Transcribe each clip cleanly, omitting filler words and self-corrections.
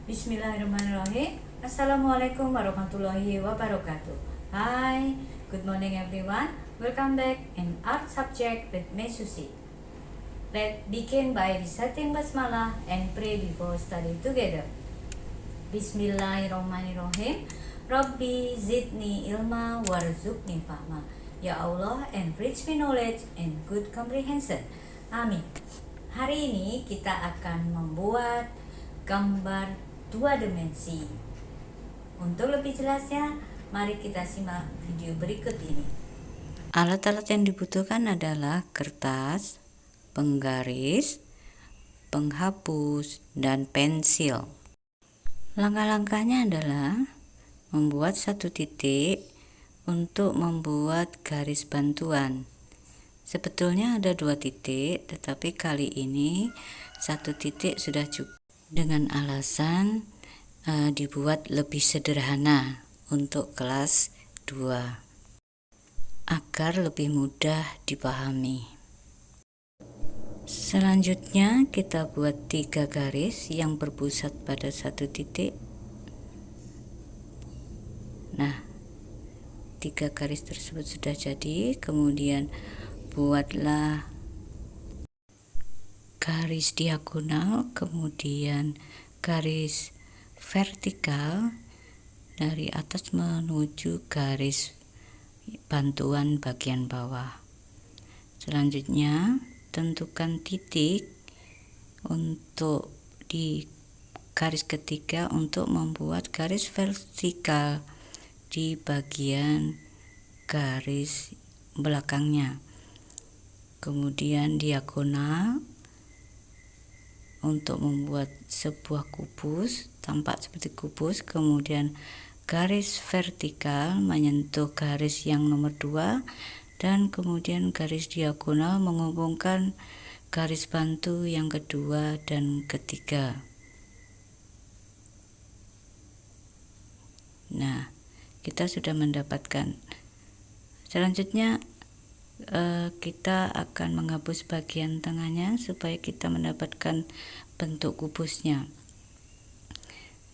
Bismillahirrahmanirrahim. Assalamualaikum warahmatullahi wabarakatuh. Hi, good morning everyone. Welcome back in art subject with Miss Susi. Let's begin by reciting basmalah and pray before study together. Bismillahirrahmanirrahim. Rabbi zidni ilma warzuqni fahma. Ya Allah, enrich me knowledge and good comprehension. Amin. Hari ini kita akan membuat gambar 2 dimensi. Untuk lebih jelasnya, mari kita simak video berikut ini. Alat-alat yang dibutuhkan adalah kertas, penggaris, penghapus, dan pensil. Langkah-langkahnya adalah membuat satu titik untuk membuat garis bantuan. Sebetulnya ada 2 titik, tetapi kali ini 1 titik sudah cukup. Dengan alasan dibuat lebih sederhana untuk kelas 2 agar lebih mudah dipahami. Selanjutnya kita buat 3 garis yang berpusat pada 1 titik. Nah, 3 garis tersebut sudah jadi. Kemudian buatlah garis diagonal, kemudian garis vertikal dari atas menuju garis bantuan bagian bawah. Selanjutnya tentukan titik untuk di garis ketiga untuk membuat garis vertikal di bagian garis belakangnya. Kemudian diagonal untuk membuat sebuah kubus, tampak seperti kubus. Kemudian garis vertikal menyentuh garis yang nomor 2, dan kemudian garis diagonal menghubungkan garis bantu yang kedua dan ketiga. Nah, kita sudah mendapatkan. Selanjutnya kita akan menghapus bagian tengahnya supaya kita mendapatkan bentuk kubusnya.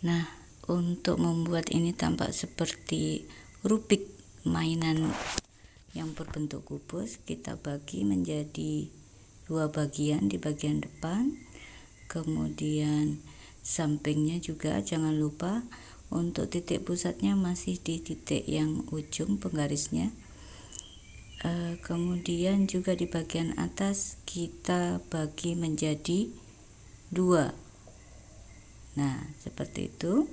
Nah, untuk membuat ini tampak seperti Rubik mainan yang berbentuk kubus, kita bagi menjadi 2 bagian. Di bagian depan, kemudian sampingnya juga jangan lupa untuk titik pusatnya masih di titik yang ujung penggarisnya. Kemudian juga di bagian atas kita bagi menjadi 2. Nah, seperti itu.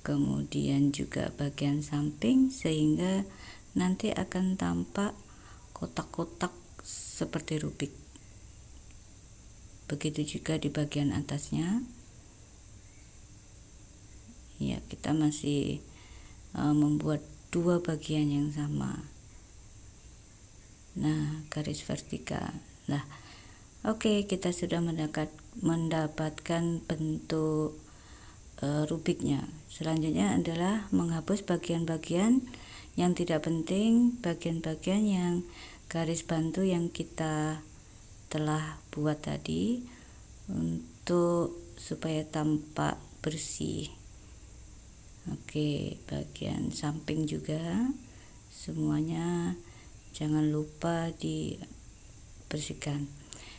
Kemudian juga bagian samping, sehingga nanti akan tampak kotak-kotak seperti Rubik. Begitu juga di bagian atasnya. Ya, kita masih membuat 2 bagian yang sama. Nah, garis vertikal. Nah, oke, kita sudah mendapatkan bentuk Rubiknya. Selanjutnya adalah menghapus bagian-bagian yang tidak penting, bagian-bagian yang garis bantu yang kita telah buat tadi, untuk supaya tampak bersih. Oke, bagian samping juga semuanya jangan lupa dibersihkan.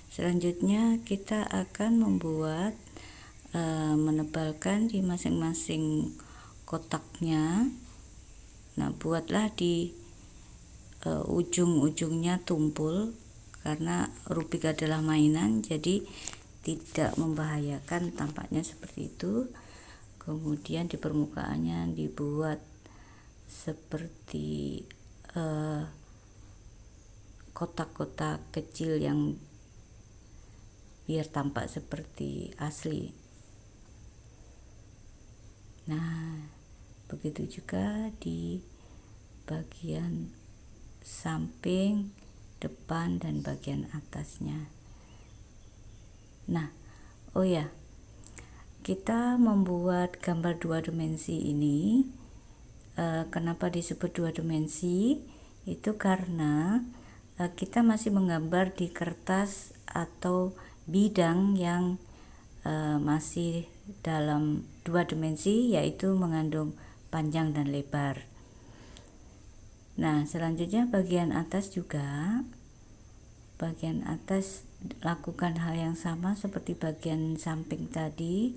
Selanjutnya kita akan membuat menebalkan di masing-masing kotaknya. Nah, buatlah di ujung-ujungnya tumpul, karena Rubik adalah mainan, jadi tidak membahayakan, tampaknya seperti itu. Kemudian di permukaannya dibuat seperti kotak-kotak kecil yang biar tampak seperti asli. Nah, begitu juga di bagian samping, depan, dan bagian atasnya. Nah, oh ya, kita membuat gambar 2 dimensi ini. Kenapa disebut 2 dimensi? Itu karena kita masih menggambar di kertas atau bidang yang masih dalam 2 dimensi, yaitu mengandung panjang dan lebar. Nah, selanjutnya bagian atas juga. Bagian atas lakukan hal yang sama seperti bagian samping tadi,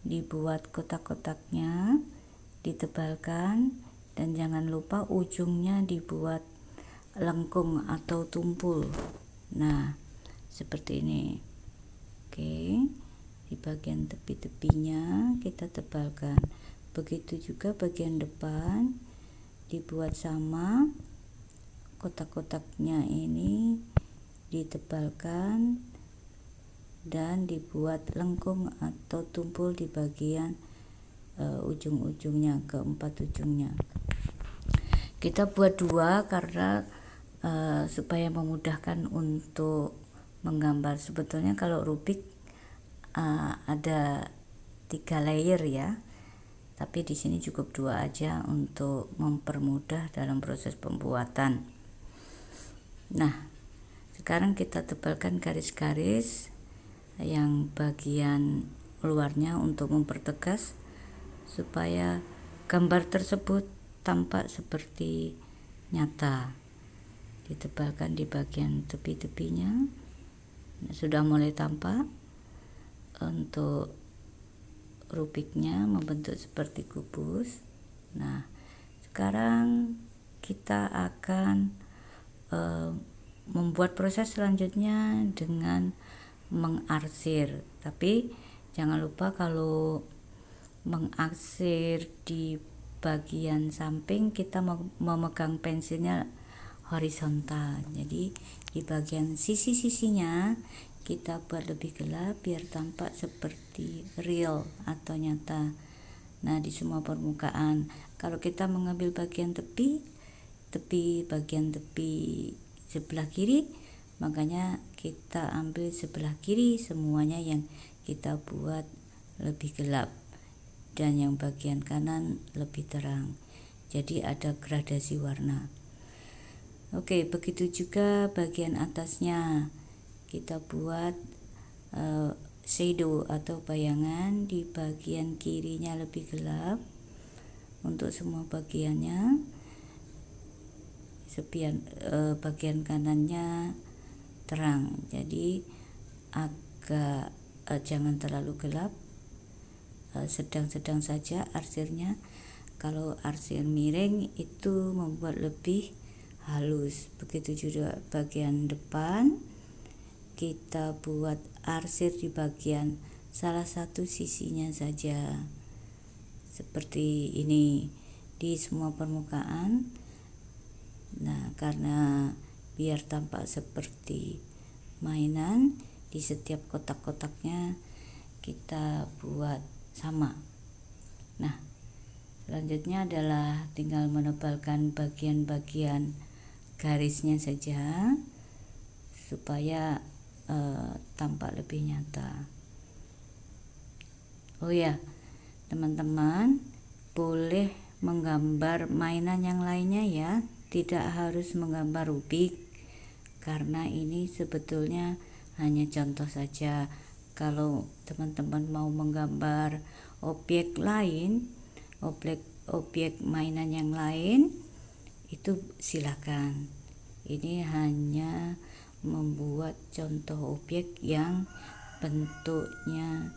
dibuat kotak-kotaknya, ditebalkan, dan jangan lupa ujungnya dibuat lengkung atau tumpul. Nah, seperti ini. Oke, di bagian tepi-tepinya kita tebalkan. Begitu juga bagian depan dibuat sama, kotak-kotaknya ini ditebalkan dan dibuat lengkung atau tumpul di bagian ujung-ujungnya, keempat ujungnya. Kita buat 2 karena supaya memudahkan untuk menggambar. Sebetulnya kalau Rubik ada 3 layer ya, tapi di sini cukup 2 aja untuk mempermudah dalam proses pembuatan. Nah, sekarang kita tebalkan garis-garis yang bagian luarnya untuk mempertegas supaya gambar tersebut tampak seperti nyata. Ditebalkan di bagian tepi-tepinya. Nah, sudah mulai tampak. Untuk Rubiknya membentuk seperti kubus. Nah, sekarang kita akan membuat proses selanjutnya dengan mengarsir. Tapi jangan lupa kalau mengarsir di bagian samping kita memegang pensilnya horizontal. Jadi di bagian sisi-sisinya kita buat lebih gelap biar tampak seperti real atau nyata. Nah, di semua permukaan kalau kita mengambil bagian bagian tepi sebelah kiri, makanya kita ambil sebelah kiri semuanya yang kita buat lebih gelap dan yang bagian kanan lebih terang. Jadi ada gradasi warna. Oke, begitu juga bagian atasnya kita buat shadow atau bayangan. Di bagian kirinya lebih gelap untuk semua bagiannya. Bagian kanannya terang. Jadi agak jangan terlalu gelap, sedang-sedang saja arsirnya. Kalau arsir miring itu membuat lebih halus. Begitu juga bagian depan kita buat arsir di bagian salah satu sisinya saja seperti ini di semua permukaan. Nah, karena biar tampak seperti mainan, di setiap kotak-kotaknya kita buat sama. Nah, selanjutnya adalah tinggal menebalkan bagian-bagian garisnya saja supaya tampak lebih nyata. Oh ya, teman-teman boleh menggambar mainan yang lainnya ya, tidak harus menggambar Rubik karena ini sebetulnya hanya contoh saja. Kalau teman-teman mau menggambar objek lain, objek mainan yang lain, itu silakan. Ini hanya membuat contoh objek yang bentuknya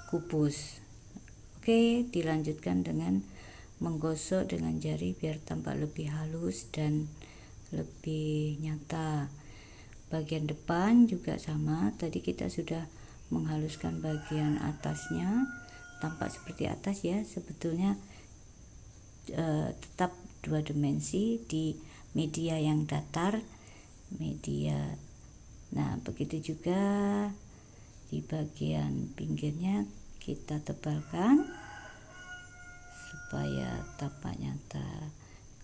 kubus. Oke, dilanjutkan dengan menggosok dengan jari biar tampak lebih halus dan lebih nyata. Bagian depan juga sama, tadi kita sudah menghaluskan bagian atasnya tampak seperti atas ya, sebetulnya tetap 2 dimensi di media yang datar, media. Nah, begitu juga di bagian pinggirnya kita tebalkan supaya tampak nyata.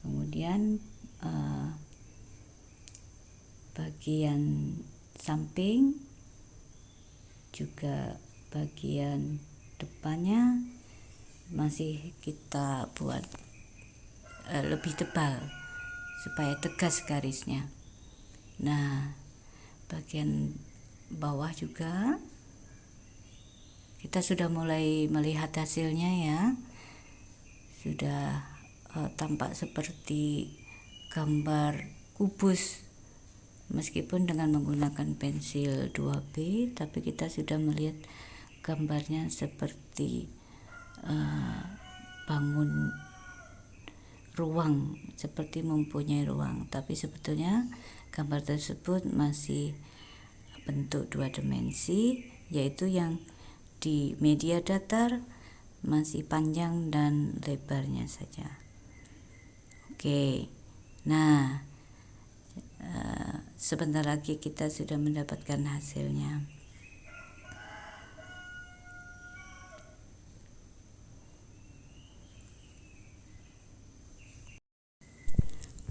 Kemudian bagian samping juga bagian depannya masih kita buat lebih tebal supaya tegas garisnya. Nah, bagian bawah juga kita sudah mulai melihat hasilnya ya. Sudah tampak seperti gambar kubus, meskipun dengan menggunakan pensil 2B, tapi kita sudah melihat gambarnya seperti bangun ruang, seperti mempunyai ruang, tapi sebetulnya gambar tersebut masih bentuk 2 dimensi, yaitu yang di media datar masih panjang dan lebarnya saja. Oke, nah sebentar lagi kita sudah mendapatkan hasilnya.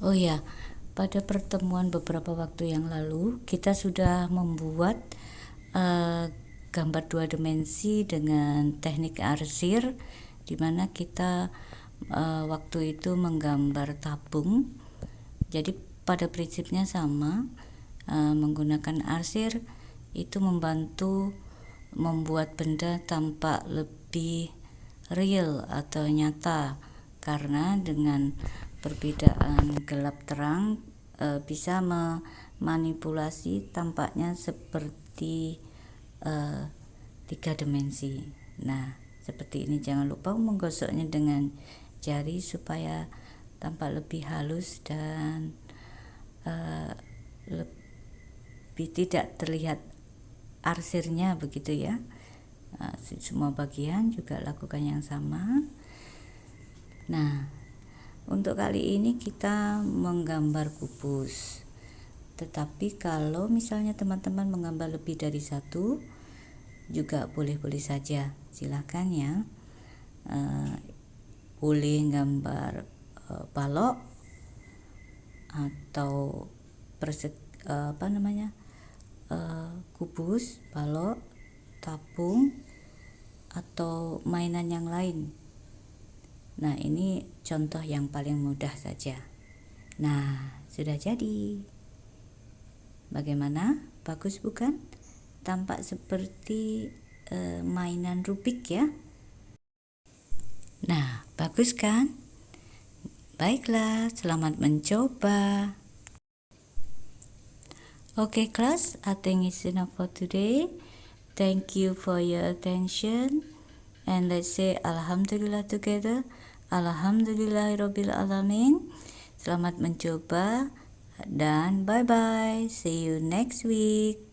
Oh ya, pada pertemuan beberapa waktu yang lalu kita sudah membuat gambar 2 dimensi dengan teknik arsir, di mana kita waktu itu menggambar tabung. Jadi pada prinsipnya sama, menggunakan arsir itu membantu membuat benda tampak lebih real atau nyata, karena dengan perbedaan gelap terang bisa memanipulasi tampaknya seperti 3 dimensi. Nah, seperti ini. Jangan lupa menggosoknya dengan jari supaya tampak lebih halus dan lebih tidak terlihat arsirnya, begitu ya. Semua bagian juga lakukan yang sama. Nah, untuk kali ini kita menggambar kubus, tetapi kalau misalnya teman-teman menggambar lebih dari satu juga boleh-boleh saja, silakan ya. Boleh gambar balok atau kubus, balok, tabung, atau mainan yang lain. Nah, ini contoh yang paling mudah saja. Nah, sudah jadi. Bagaimana? Bagus bukan? Tampak seperti mainan Rubik ya. Nah, bagus kan? Baiklah, selamat mencoba. Okay, class, I think it's enough for today. Thank you for your attention. And let's say Alhamdulillah together. Alhamdulillahirabbil alamin. Selamat mencoba dan bye bye. See you next week.